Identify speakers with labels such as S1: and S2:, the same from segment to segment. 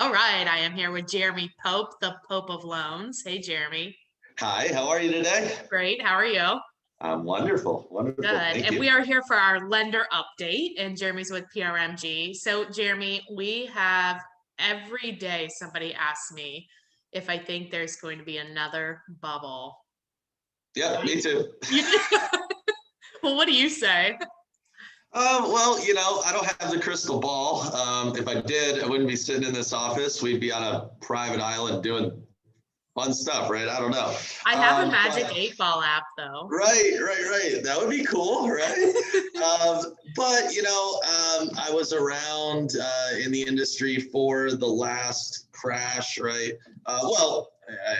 S1: All right, I am here with Jeremy Pope, the Pope of Loans. Hey, Jeremy.
S2: Hi, how are you today?
S1: Great. How are you?
S2: I'm wonderful,
S1: Good.
S2: wonderful. Thank
S1: And we
S2: you.
S1: are here for our lender update, and Jeremy's with PRMG. So, Jeremy, we have every day somebody asks me if I think there's going to be another bubble.
S2: Yeah, me too.
S1: You do? Well, what do you say?
S2: I don't have the crystal ball. If I did, I wouldn't be sitting in this office. We'd be on a private island doing fun stuff, right? I don't know.
S1: I have a Magic
S2: But
S1: 8 Ball app, though.
S2: right. That would be cool, right? I was around in the industry for the last crash, right? I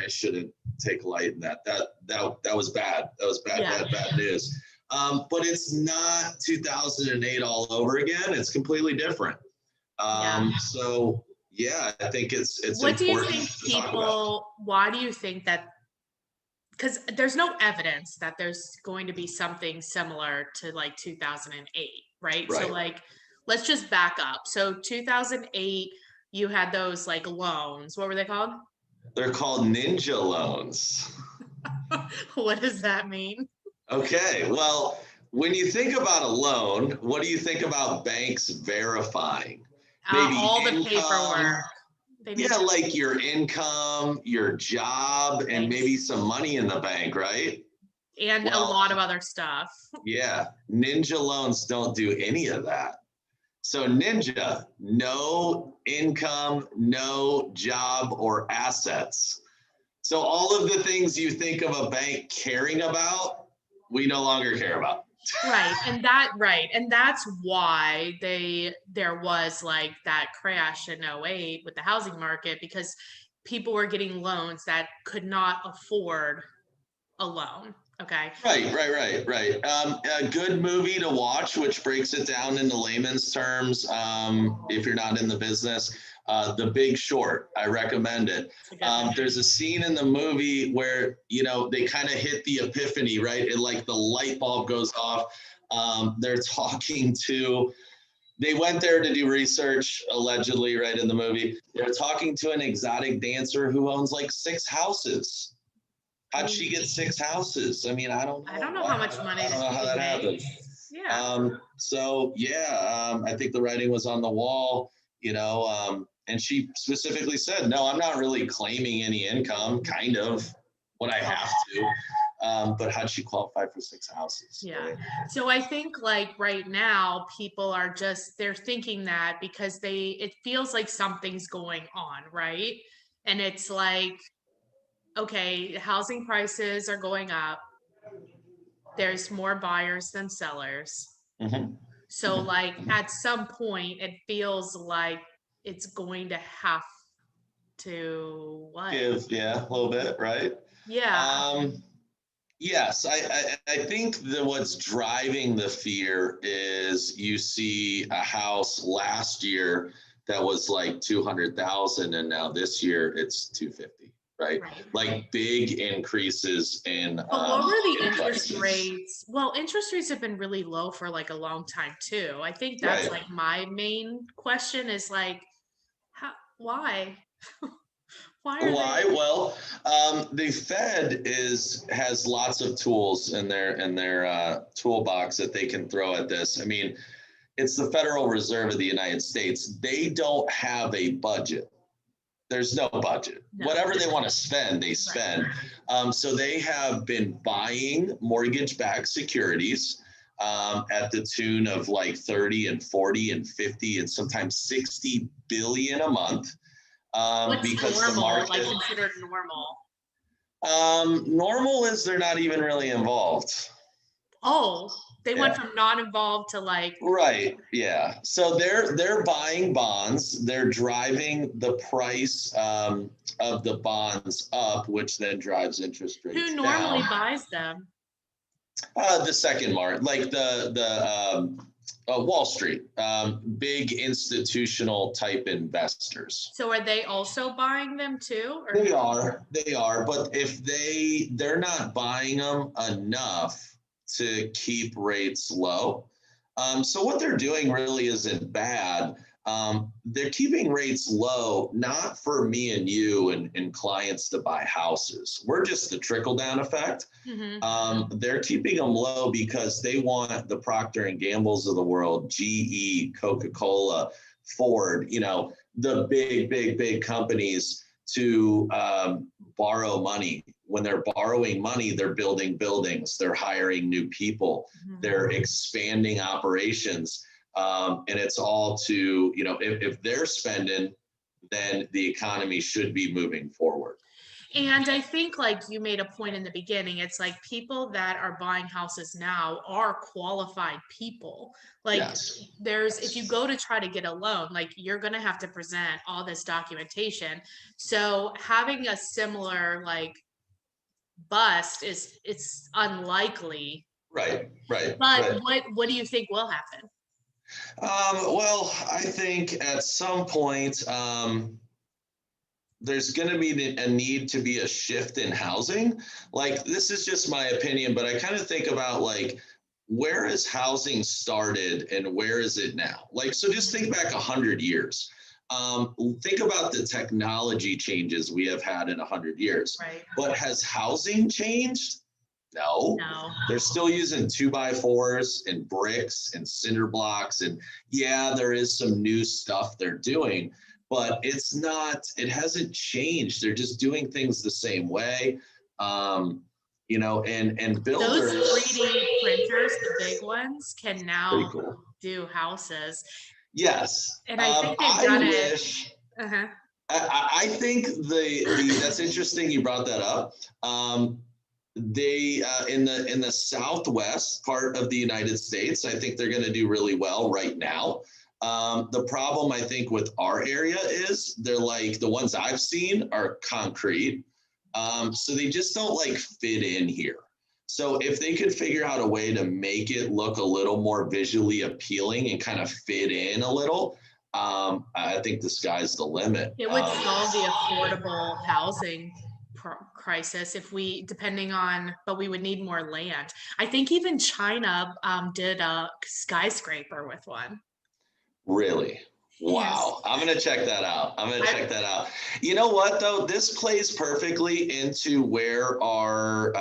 S2: shouldn't take light in that. That was bad. That was bad,
S1: Yeah.
S2: bad news. But it's not 2008 all over again. It's completely different.
S1: Yeah.
S2: So yeah, I think it's
S1: What do you
S2: important
S1: think
S2: to talk about.
S1: why do you think that because there's no evidence that there's going to be something similar to like 2008, right? So
S2: Right.
S1: like let's just back up. So 2008 you had those like loans. What were they called?
S2: They're called ninja loans.
S1: What does that mean?
S2: Okay, well, when you think about a loan, what do you think about banks verifying? Maybe
S1: All the
S2: income,
S1: paperwork. They need
S2: yeah,
S1: to
S2: like your income, your job, and maybe
S1: thanks.
S2: some money in the bank, right?
S1: And a
S2: Well,
S1: lot of other stuff.
S2: yeah, ninja loans don't do any of that. So, ninja, no income, no job or assets. So, all of the things you think of a bank caring about, we no longer care about.
S1: Right. And that's why there was like that crash in '08 with the housing market because people were getting loans that could not afford a loan. Okay.
S2: Right. A good movie to watch, which breaks it down into layman's terms, if you're not in the business. The Big Short, I recommend it.
S1: It's a good movie.
S2: There's a scene in the movie where they kind of hit the epiphany, right? It like the light bulb goes off. They're talking to. They went there to do research, allegedly, right in the movie. They're talking to an exotic dancer who owns like 6 houses. How'd she get 6 houses? I mean, I don't
S1: I
S2: know.
S1: don't know how much money
S2: I don't
S1: this
S2: know how
S1: movie
S2: that happened.
S1: makes. Yeah.
S2: I think the writing was on the wall, and she specifically said, no, I'm not really claiming any income, kind of what I have to. But how'd she qualify for 6 houses?
S1: Yeah.
S2: Right?
S1: So I think like right now people are just they're thinking that because it feels like something's going on, right? And it's like, okay, housing prices are going up. There's more buyers than sellers.
S2: Mm-hmm.
S1: So like at some point it feels like it's going to have to what?
S2: Yeah, a little bit, right?
S1: Yeah.
S2: Um, Yes, I think that what's driving the fear is you see a house last year that was like 200,000 and now this year it's 250, right?
S1: Right.
S2: Like big increases
S1: But what were the
S2: in
S1: interest
S2: prices.
S1: rates? Well, interest rates have been really low for like a long time too. I think that's
S2: Right.
S1: like my main question is like, why? Why are
S2: Why?
S1: they?
S2: Well, the Fed has lots of tools in their toolbox that they can throw at this. I mean, it's the Federal Reserve of the United States. They don't have a budget. There's no budget.
S1: No.
S2: Whatever they want to spend, they spend. So they have been buying mortgage-backed securities at the tune of like 30 and 40 and 50 and sometimes 60 billion a month
S1: What's
S2: because the
S1: normal, like
S2: market
S1: considered normal?
S2: normal is they're not even really involved.
S1: Oh, they went
S2: Yeah.
S1: from not involved to like,
S2: Right. Yeah. So they're buying bonds. They're driving the price of the bonds up, which then drives interest
S1: who
S2: rates
S1: normally
S2: down.
S1: buys them?
S2: The second market, like the Wall Street, big institutional type investors.
S1: So are they also buying them too? Or
S2: They are, but if they're not buying them enough to keep rates low. So what they're doing really isn't bad. they're keeping rates low, not for me and you and clients to buy houses. We're just the trickle down effect. They're keeping them low because they want the Procter and Gambles of the world, GE, Coca-Cola, Ford, the big companies to borrow money. When they're borrowing money, they're building buildings, they're hiring new people, they're expanding operations. And it's all to, if they're spending, then the economy should be moving forward.
S1: And I think, like you made a point in the beginning, it's like people that are buying houses now are qualified people. Like
S2: Yes.
S1: if you go to try to get a loan, like you're going to have to present all this documentation. So having a similar like bust it's unlikely.
S2: Right.
S1: But what do you think will happen?
S2: Well, I think at some point, there's going to be a need to be a shift in housing. Like, this is just my opinion, but I kind of think about like, where is housing started and where is it now? Like, so just think back 100 years. Think about the technology changes we have had in 100 years.
S1: Right.
S2: But has housing changed? No. They're still using 2x4s and bricks and cinder blocks. And yeah, there is some new stuff they're doing, but it hasn't changed. They're just doing things the same way. And builders.
S1: Those 3D printers, the big ones, can now
S2: Cool.
S1: do houses.
S2: Yes.
S1: And I think they've done it.
S2: Uh-huh. I think that's interesting you brought that up. They in the southwest part of the United States, I think they're going to do really well right now. The problem I think with our area is they're like, the ones I've seen are concrete. So they just don't like fit in here. So if they could figure out a way to make it look a little more visually appealing and kind of fit in a little, I think the sky's the limit.
S1: It would solve the affordable housing crisis but we would need more land. I think even China did a skyscraper with one.
S2: Really? Wow. Yes. I'm going to check that out. You know what, though? This plays perfectly into where our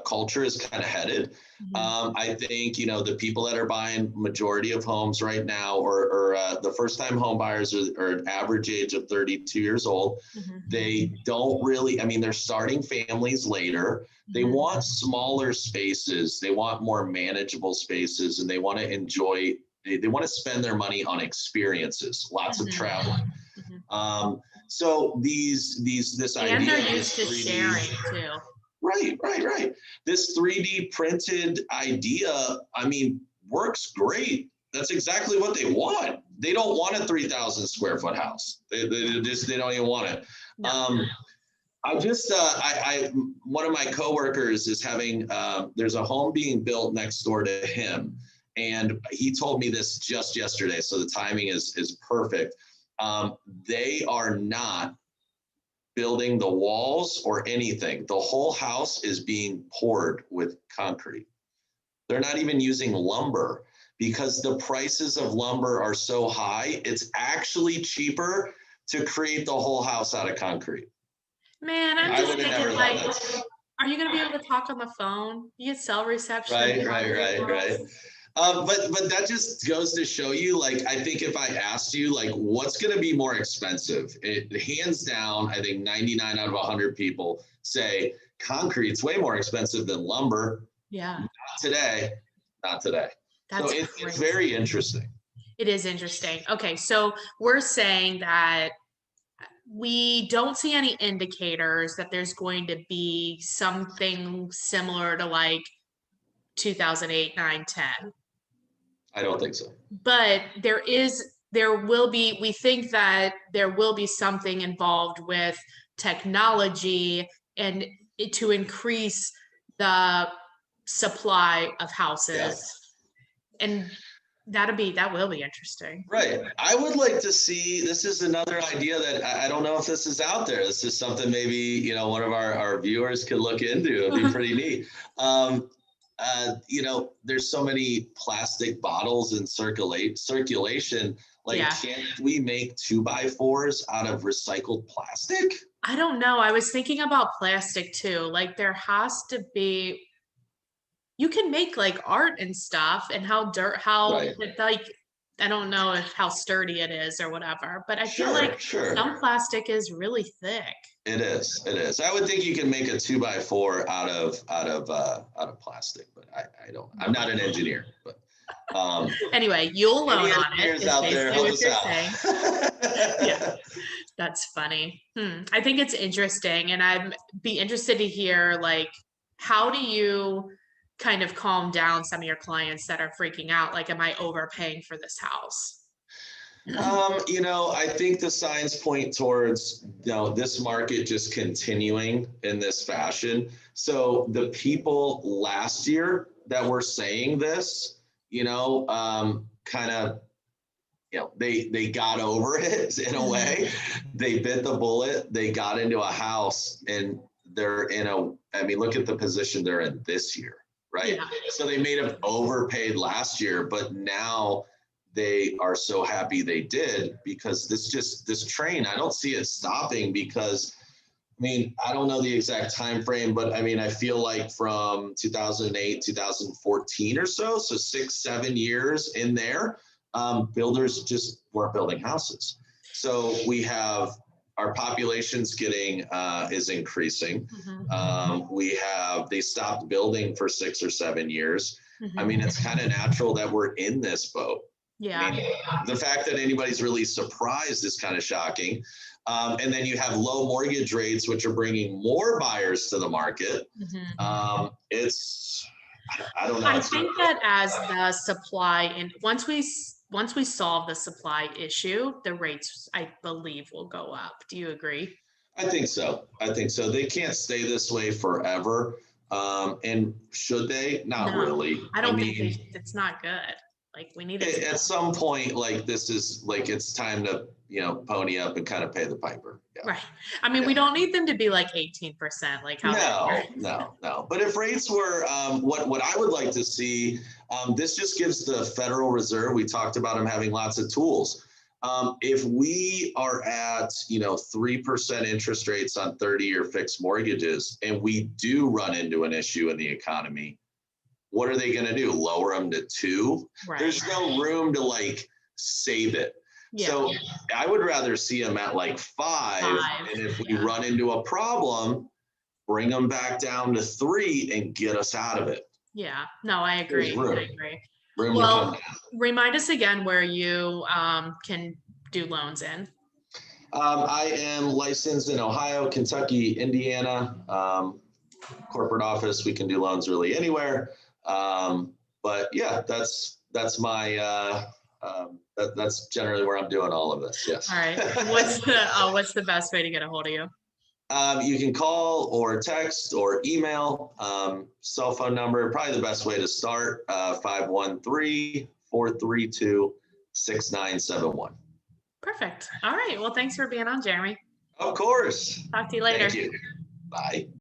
S2: culture is kind of headed. I think, the people that are buying majority of homes right now, or the first-time home buyers are an average age of 32 years old. They don't really, they're starting families later. They want smaller spaces. They want more manageable spaces, and they want to enjoy. They want to spend their money on experiences, lots of traveling. So this idea,
S1: and they're used to sharing too.
S2: Right. This 3D printed idea, works great. That's exactly what they want. They don't want a 3,000 square foot house. They don't even want it. No. One of my coworkers is having, there's a home being built next door to him. And he told me this just yesterday, so the timing is perfect. They are not building the walls or anything. The whole house is being poured with concrete. They're not even using lumber because the prices of lumber are so high. It's actually cheaper to create the whole house out of concrete.
S1: Man, I'm just thinking, like, are you going to be able to talk on the phone? You get cell reception.
S2: Right. But that just goes to show you, like, I think if I asked you, like, what's going to be more expensive? Hands down, I think 99 out of 100 people say concrete's way more expensive than lumber.
S1: Yeah.
S2: Not today. So it's very interesting.
S1: It is interesting. Okay, so we're saying that we don't see any indicators that there's going to be something similar to like 2008, 9, 10.
S2: I don't think so.
S1: But we think that there will be something involved with technology and to increase the supply of houses. Yes. And that will be interesting.
S2: Right. I would like to see, this is another idea that I don't know if this is out there. This is something maybe, one of our viewers could look into. It'd be pretty neat. There's so many plastic bottles in circulation. Like,
S1: Yeah.
S2: can't we make 2x4s out of recycled plastic?
S1: I don't know. I was thinking about plastic too. Like there has to be, you can make like art and stuff and how
S2: Right.
S1: like I don't know if how sturdy it is or whatever, but I feel like
S2: Sure, sure.
S1: some plastic is really thick.
S2: It is. It is. I would think you can make a 2x4 out of plastic, but I don't. I'm not an engineer, but
S1: Anyway, you'll loan
S2: any
S1: on it
S2: engineers
S1: is
S2: out there,
S1: basically
S2: help
S1: what
S2: us
S1: you're saying. Yeah,
S2: out.
S1: that's funny. I think it's interesting, and I'd be interested to hear like how do you kind of calm down some of your clients that are freaking out? Like, am I overpaying for this house?
S2: I think the signs point towards, this market just continuing in this fashion. So the people last year that were saying this, kind of, they got over it in a
S1: Mhm.
S2: way. They bit the bullet. They got into a house and they're I mean, look at the position they're in this year, right?
S1: Yeah,
S2: So they may have overpaid last year, but now they are so happy they did because this train, I don't see it stopping because I mean, I don't know the exact time frame, but I mean, I feel like from 2008, 2014 or so 6, 7 years in there, builders just weren't building houses. So we have our population's getting is increasing.
S1: mhm,
S2: They stopped building for 6 or 7 years. I
S1: mhm.
S2: mean, it's kind of natural that we're in this boat. I
S1: Yeah,
S2: mean, the fact that anybody's really surprised is kind of shocking. And then you have low mortgage rates, which are bringing more buyers to the market.
S1: mhm.
S2: I don't know.
S1: I
S2: It's
S1: think that as the supply and once we solve the supply issue, the rates, I believe, will go up. Do you agree?
S2: I think so. I think so. They can't stay this way forever. And should they? Not
S1: No,
S2: really.
S1: I
S2: I
S1: don't think
S2: mean,
S1: it's not good. Like we need it to
S2: at
S1: go.
S2: some point, like this is like it's time to, pony up and kind of pay the piper. Yeah.
S1: Right. I mean, we
S2: Yeah.
S1: don't need them to be like 18%, like how they were.
S2: No, no, no. But if rates were what I would like to see, this just gives the Federal Reserve. We talked about them having lots of tools. If we are at 3% interest rates on 30-year fixed mortgages, and we do run into an issue in the economy, what are they going to do? Lower them to 2?
S1: Right.
S2: There's no room to like save it.
S1: Yeah.
S2: So I would rather see them at like 5,
S1: 5.
S2: and if we
S1: Yeah.
S2: run into a problem, bring them back down to 3 and get us out of it.
S1: Yeah. No, I
S2: There's
S1: agree. I
S2: room,
S1: agree.
S2: room to come
S1: Well,
S2: down.
S1: remind us again where you can do loans in.
S2: I am licensed in Ohio, Kentucky, Indiana. Corporate office, we can do loans really anywhere. But yeah, that's my that's generally where I'm doing all of this. Yes.
S1: All right. What's the best way to get a hold of you?
S2: You can call or text or email. Cell phone number, probably the best way to start, 513-432-6971.
S1: Perfect. All right. Well, thanks for being on, Jeremy.
S2: Of course.
S1: Talk to you later.
S2: Thank you. Bye.